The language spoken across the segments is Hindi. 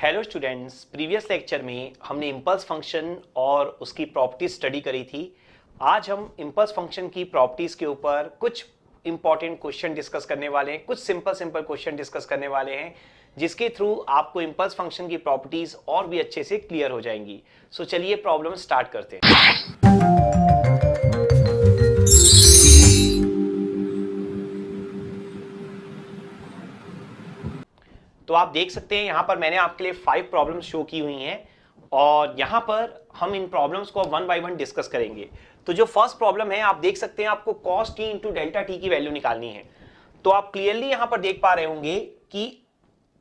हेलो स्टूडेंट्स, प्रीवियस लेक्चर में हमने इम्पल्स फंक्शन और उसकी प्रॉपर्टीज स्टडी करी थी। आज हम इम्पल्स फंक्शन की प्रॉपर्टीज के ऊपर कुछ इंपॉर्टेंट क्वेश्चन डिस्कस करने वाले हैं, कुछ सिंपल क्वेश्चन डिस्कस करने वाले हैं जिसके थ्रू आपको इम्पल्स फंक्शन की प्रॉपर्टीज और भी अच्छे से क्लियर हो जाएंगी। सो चलिए प्रॉब्लम स्टार्ट करते हैं। तो आप देख सकते हैं यहां पर मैंने आपके लिए 5 प्रॉब्लम्स शो की हुई हैं और यहां पर हम इन प्रॉब्लम्स को वन बाय वन डिस्कस करेंगे। तो जो फर्स्ट प्रॉब्लम है, आप देख सकते हैं आपको cos t into delta T की वैल्यू निकालनी है। तो आप क्लियरली यहां पर देख पा रहे होंगे कि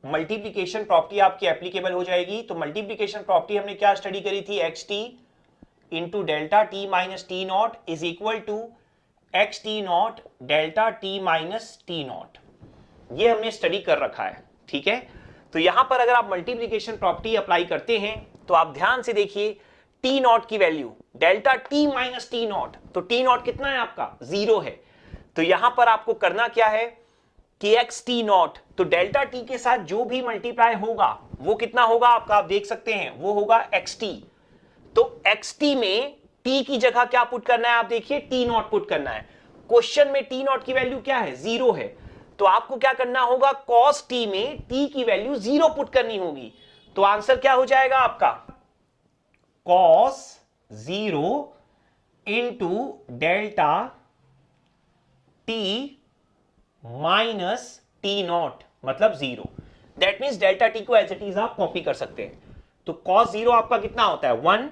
मल्टीप्लीकेशन प्रॉपर्टी आपकी एप्लीकेबल हो जाएगी। तो मल्टीप्लीकेशन प्रॉपर्टी हमने क्या स्टडी करी थी, X T into delta T minus T naught is equal to X T naught delta T minus T naught. ये हमने स्टडी कर रखा है, ठीक है। तो यहां पर अगर आप मल्टीप्लिकेशन प्रॉपर्टी अप्लाई करते हैं तो आप ध्यान से देखिए टी नॉट की value delta T minus T not, तो टी नॉट कितना है आपका, 0 है। तो यहां पर आपको करना क्या है कि एक्स टी नॉट, तो डेल्टा टी के साथ जो भी मल्टीप्लाई होगा वो कितना होगा आपका, आप देख सकते हैं वो होगा एक्स टी। तो एक्स टी में टी की जगह क्या पुट करना है, आप देखिए टी नॉट पुट करना है। क्वेश्चन में टी नॉट की वैल्यू क्या है, 0 है। तो आपको क्या करना होगा, cos t में t की वैल्यू 0 पुट करनी होगी। तो आंसर क्या हो जाएगा आपका, cos 0 into delta t minus T not मतलब 0। दैट मीन्स डेल्टा t को एज इट इज आप कॉपी कर सकते हैं। तो cos 0 आपका कितना होता है, 1।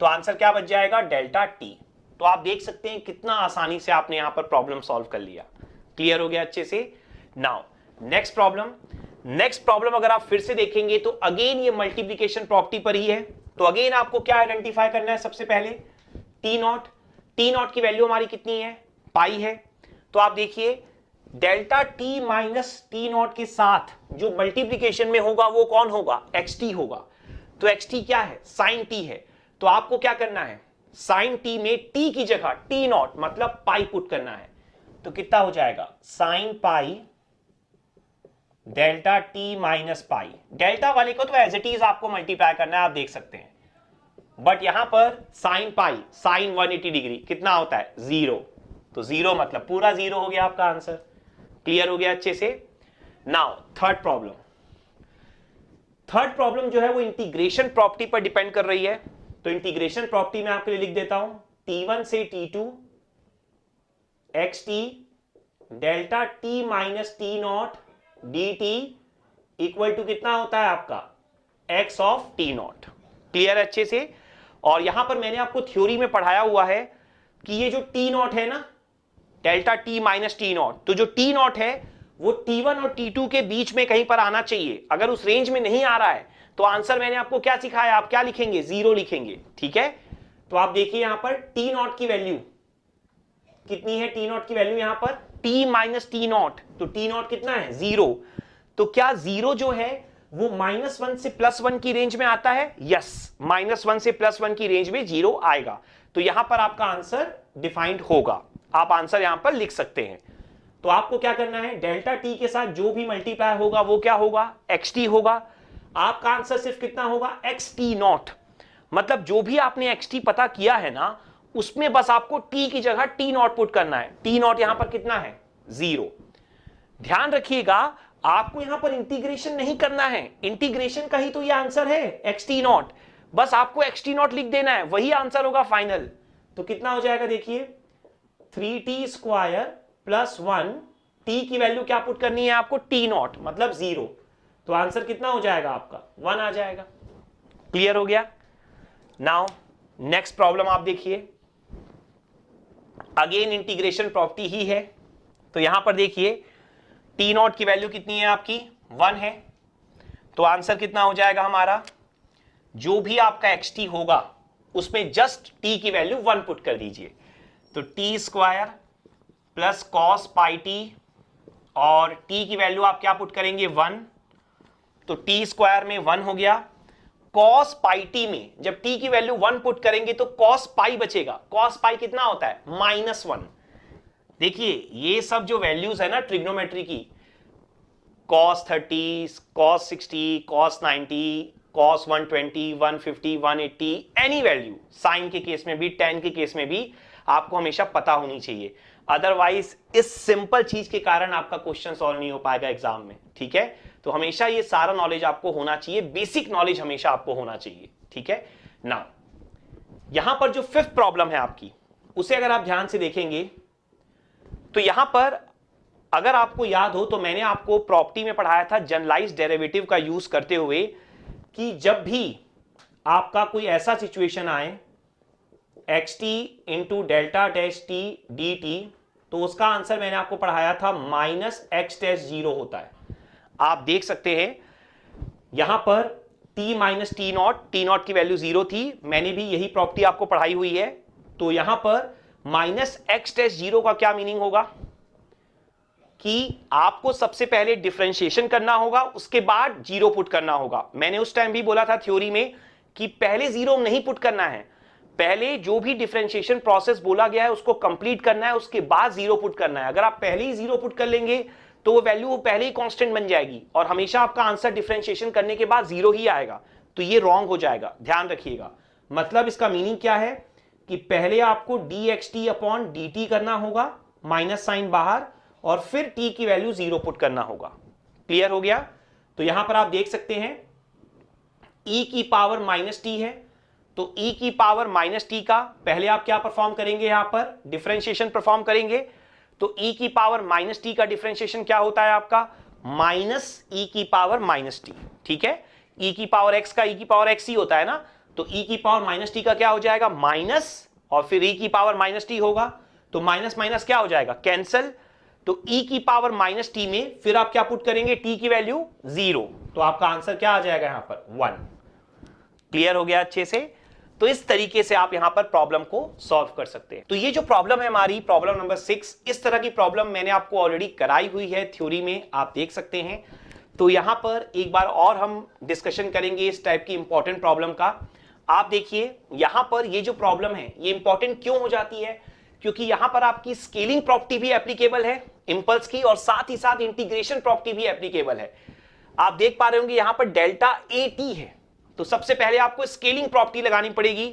तो आंसर क्या बच जाएगा, डेल्टा t। तो आप देख सकते हैं कितना आसानी से आपने यहां पर प्रॉब्लम सॉल्व कर लिया। क्लियर हो गया अच्छे से। नाउ नेक्स्ट प्रॉब्लम अगर आप फिर से देखेंगे तो अगेन ये मल्टीप्लिकेशन प्रॉपर्टी पर ही है। तो अगेन आपको क्या आइडेंटिफाई करना है, सबसे पहले टी नॉट की वैल्यू हमारी कितनी है, पाई है। तो आप देखिए delta T minus T not के साथ जो मल्टीप्लिकेशन में होगा वो कौन होगा, एक्स टी होगा। तो एक्स टी क्या है, साइन टी है। तो आपको क्या करना है, साइन टी में टी की जगह टी नॉट मतलब पाई पुट करना है। तो कितना हो जाएगा, sine pi delta T minus pi. Delta वाले को तो एज इट इज आपको मल्टीप्लाई करना है, आप देख सकते हैं। बट यहां पर साइन पाई, साइन 180 डिग्री कितना होता है, 0। तो 0 मतलब पूरा 0 हो गया आपका आंसर। क्लियर हो गया अच्छे से। नाउ थर्ड प्रॉब्लम जो है वो इंटीग्रेशन प्रॉपर्टी पर डिपेंड कर रही है। तो इंटीग्रेशन प्रॉपर्टी में आपके लिए लिख देता हूं, T1 से T2 X T delta T minus T naught D T equal to कितना होता है आपका, X of T naught. Clear अच्छे से। और यहां पर मैंने आपको थ्योरी में पढ़ाया हुआ है कि ये जो टी नॉट है ना, delta T minus T not, तो जो टी नॉट है वो T1 और T2 के बीच में कहीं पर आना चाहिए। अगर उस रेंज में नहीं आ रहा है तो आंसर मैंने आपको क्या सिखाया, आप क्या लिखेंगे, 0 लिखेंगे, ठीक है। तो आप देखिए यहां पर टी नॉट की वैल्यू कितनी है, टी नॉट की वैल्यू यहां पर t माइनस टी नॉट, तो टी नॉट कितना है, 0। तो क्या 0 जो है वो -1 से +1 की रेंज में आता है, यस, -1 से +1 की रेंज में 0 आएगा। तो यहां पर आपका आंसर डिफाइंड होगा, आप आंसर यहां पर लिख सकते हैं। तो आपको क्या करना है, डेल्टा टी के साथ जो भी मल्टीप्लाई होगा वो क्या होगा, एक्स टी होगा। आपका आंसर सिर्फ कितना होगा, एक्स टी नॉट। मतलब जो भी आपने एक्स टी पता किया है ना, उसमें बस आपको t की जगह t नॉट पुट करना है। t नॉट यहां पर कितना है, 0। ध्यान रखिएगा आपको यहां पर इंटीग्रेशन नहीं करना है, इंटीग्रेशन का ही तो ये आंसर है एक्स टी नॉट। बस आपको एक्स टी नॉट लिख देना है, वही आंसर होगा फाइनल। तो कितना हो जाएगा देखिए, 3t स्क्वायर प्लस 1, t की वैल्यू क्या पुट करनी है आपको, t नॉट मतलब 0। तो आंसर कितना हो जाएगा आपका, 1 आ जाएगा। क्लियर हो गया। नाउ नेक्स्ट प्रॉब्लम आप देखिए, अगेन इंटीग्रेशन प्रॉपर्टी ही है। तो यहां पर देखिए टी नॉट की वैल्यू कितनी है आपकी, 1 है। तो आंसर कितना हो जाएगा हमारा, जो भी आपका एक्स टी होगा उसमें जस्ट टी की वैल्यू 1 पुट कर दीजिए। तो T square plus cos pi T, और टी की वैल्यू आप क्या पुट करेंगे, 1। तो टी स्क्वायर में 1 हो गया। cos पाई टी में जब t की वैल्यू 1 पुट करेंगे तो cos पाई बचेगा। cos पाई कितना होता है, -1। देखिए ये सब जो वैल्यूज है ना ट्रिग्नोमेट्री की, cos 30, cos 60, cos 90, cos 120, 150, 180, any value, sign के केस में भी, tan के केस में भी आपको हमेशा पता होनी चाहिए। अदरवाइज इस सिंपल चीज के कारण आपका क्वेश्चन सॉल्व नहीं हो पाएगा एग्जाम में, ठीक है। तो हमेशा ये सारा नॉलेज आपको होना चाहिए, बेसिक नॉलेज हमेशा आपको होना चाहिए, ठीक है ना। यहां पर जो फिफ्थ प्रॉब्लम है आपकी, उसे अगर आप ध्यान से देखेंगे तो यहां पर अगर आपको याद हो तो मैंने आपको प्रॉपर्टी में पढ़ाया था जनरलाइज्ड डेरिवेटिव का यूज करते हुए कि जब भी आपका कोई ऐसा सिचुएशन आए xt into delta dash T D T, तो उसका आंसर मैंने आपको पढ़ाया था माइनस एक्स डैश जीरो होता है। आप देख सकते हैं यहां पर t माइनस टी नॉट की वैल्यू जीरो थी, मैंने भी यही प्रॉपर्टी आपको पढ़ाई हुई है। तो यहां पर माइनस एक्स डैश जीरो का क्या मीनिंग होगा कि आपको सबसे पहले डिफरेंशिएशन करना होगा, उसके बाद जीरो पुट करना होगा। मैंने उस टाइम भी बोला था थ्योरी में कि पहले जीरो नहीं पुट करना है, पहले जो भी डिफरेंशिएशन प्रोसेस बोला गया है उसको कंप्लीट करना है, उसके बाद जीरो पुट करना है। अगर आप पहले ही जीरो पुट कर लेंगे तो वो वैल्यू पहले ही कांस्टेंट बन जाएगी और हमेशा आपका आंसर डिफरेंशिएशन करने के बाद जीरो ही आएगा, तो ये रॉन्ग हो जाएगा, ध्यान रखिएगा। मतलब इसका मीनिंग क्या है कि पहले आपको dxt अपॉन dt करना होगा, माइनस साइन बाहर, और फिर t की वैल्यू जीरो पुट करना होगा। क्लियर हो गया। तो यहां पर आप देख सकते हैं e की पावर माइनस टी है, तो e की पावर माइनस टी का पहले आप क्या परफॉर्म करेंगे, यहां पर डिफरेंशिएशन परफॉर्म करेंगे। तो e की पावर माइनस टी का डिफरेंशिएशन क्या होता है आपका, माइनस e की पावर माइनस टी, ठीक है। e की पावर x का e की पावर x ही होता है ना, तो e की पावर माइनस टी का क्या हो जाएगा, माइनस, और फिर e की पावर माइनस टी होगा, तो माइनस माइनस क्या हो जाएगा, कैंसल। तो e की पावर माइनस टी में फिर आप क्या पुट करेंगे, t की वैल्यू जीरो, तो आपका आंसर क्या आ जाएगा यहां पर 1। क्लियर हो गया अच्छे से। तो इस तरीके से आप यहां पर प्रॉब्लम को सॉल्व कर सकते हैं। तो ये जो प्रॉब्लम है हमारी प्रॉब्लम नंबर 6, इस तरह की प्रॉब्लम मैंने आपको ऑलरेडी कराई हुई है थ्योरी में, आप देख सकते हैं। तो यहां पर एक बार और हम डिस्कशन करेंगे इस टाइप की इंपॉर्टेंट प्रॉब्लम का। आप देखिए यहां पर ये जो प्रॉब्लम है ये इंपॉर्टेंट क्यों हो जाती है, क्योंकि यहां पर आपकी स्केलिंग प्रॉपर्टी भी एप्लीकेबल है इंपल्स की, और साथ ही साथ इंटीग्रेशन प्रॉपर्टी भी एप्लीकेबल है। आप देख पा रहे होंगे यहां पर डेल्टा ए टी है, तो सबसे पहले आपको स्केलिंग प्रॉपर्टी लगानी पड़ेगी।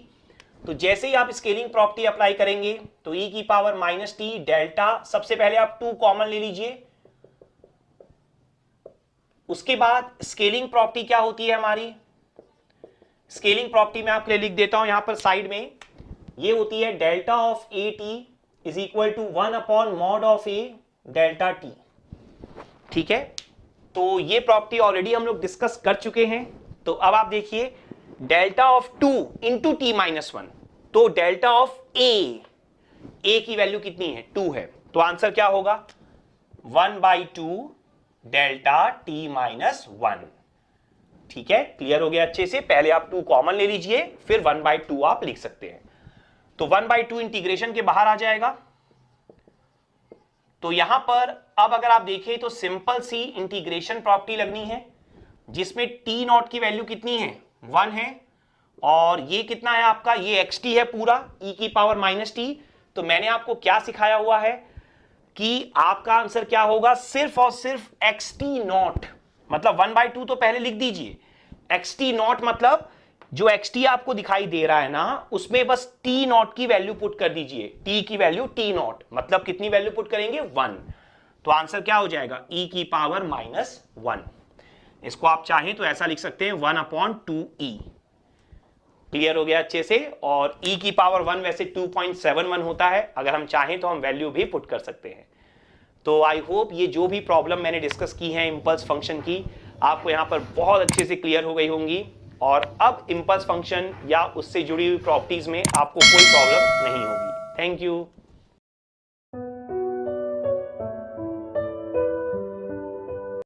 तो जैसे ही आप स्केलिंग प्रॉपर्टी अप्लाई करेंगे तो e की पावर माइनस टी डेल्टा, सबसे पहले आप 2 कॉमन ले लीजिए। उसके बाद स्केलिंग प्रॉपर्टी क्या होती है हमारी, स्केलिंग प्रॉपर्टी में आपके लिए लिख देता हूं यहां पर साइड में, ये होती है delta of A T is equal to 1 upon mod of A delta T, ठीक है। तो ये प्रॉपर्टी ऑलरेडी हम लोग डिस्कस कर चुके हैं। तो अब आप देखिए delta of 2 into T minus 1, तो डेल्टा ऑफ ए की वैल्यू कितनी है, 2 है, तो आंसर क्या होगा 1/2 डेल्टा टी माइनस 1, ठीक है। क्लियर हो गया अच्छे से। पहले आप 2 कॉमन ले लीजिए, फिर 1/2 आप लिख सकते हैं। तो 1/2 इंटीग्रेशन के बाहर आ जाएगा। तो यहां पर अब अगर आप देखें तो सिंपल सी इंटीग्रेशन प्रॉपर्टी लगनी है, जिसमें टी नॉट की वैल्यू कितनी है, 1 है, और ये कितना है आपका, ये एक्स टी है पूरा, e की पावर माइनस टी। तो मैंने आपको क्या सिखाया हुआ है कि आपका आंसर क्या होगा, सिर्फ और सिर्फ एक्स टी नॉट, मतलब 1/2 तो पहले लिख दीजिए, एक्स टी नॉट मतलब जो एक्स टी आपको दिखाई दे रहा है ना, उसमें बस टी नॉट की वैल्यू पुट कर दीजिए, टी की वैल्यू टी नॉट, मतलब कितनी वैल्यू पुट करेंगे, 1। तो आंसर क्या हो जाएगा, e की पावर माइनस 1। इसको आप चाहें तो ऐसा लिख सकते हैं 1/2e। क्लियर हो गया अच्छे से। और e की पावर 1 वैसे 2.71 होता है, अगर हम चाहें तो हम वैल्यू भी पुट कर सकते हैं। तो आई होप ये जो भी प्रॉब्लम मैंने डिस्कस की है इंपल्स फंक्शन की, आपको यहां पर बहुत अच्छे से क्लियर हो गई होंगी, और अब इंपल्स फंक्शन या उससे जुड़ी हुई प्रॉपर्टीज में आपको कोई प्रॉब्लम नहीं होगी। Thank you.